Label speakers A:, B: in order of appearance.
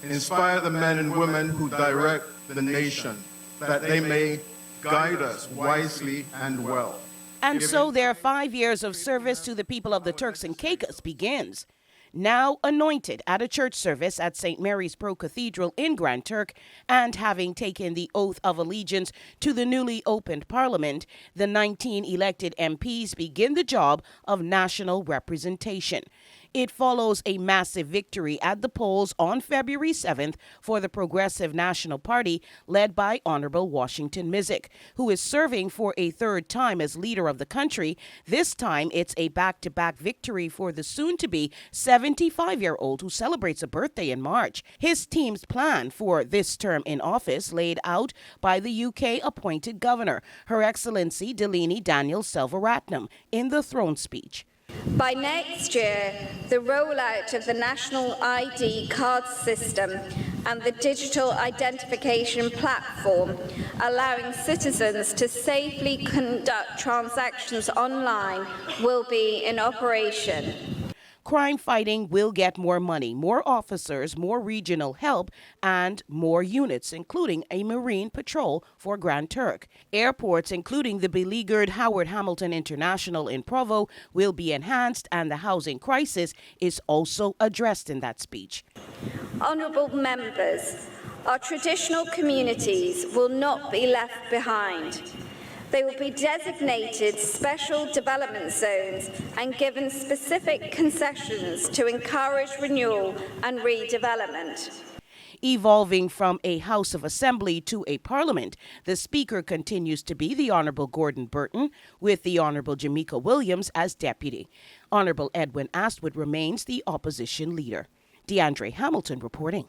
A: inspire the men and women who direct the nation, that they may guide us wisely and well.
B: And so their 5 years of service to the people of the Turks and Caicos begins. Now anointed at a church service at St. Mary's Pro-Cathedral in Grand Turk and having taken the oath of allegiance to the newly opened parliament, the 19 elected MPs begin the job of national representation. It follows a massive victory at the polls on February 7th for the Progressive National Party led by Honorable Washington Misick, who is serving for a third time as leader of the country. This time it's a back-to-back victory for the soon-to-be 75-year-old who celebrates a birthday in March. His team's plan for this term in office laid out by the UK-appointed governor, Her Excellency Dileeni Daniel-Selvaratnam, in the throne speech.
C: By next year, the rollout of the national ID card system and the digital identification platform, allowing citizens to safely conduct transactions online, will be in operation.
B: Crime fighting will get more money, more officers, more regional help, and more units, including a Marine patrol for Grand Turk. Airports, including the beleaguered Howard Hamilton International in Provo, will be enhanced, and the housing crisis is also addressed in that speech.
C: Honourable members, our traditional communities will not be left behind. They will be designated special development zones and given specific concessions to encourage renewal and redevelopment.
B: Evolving from a House of Assembly to a Parliament, the Speaker continues to be the Honourable Gordon Burton, with the Honourable Jameka Williams as Deputy. Honourable Edwin Astwood remains the Opposition Leader. DeAndre Hamilton reporting.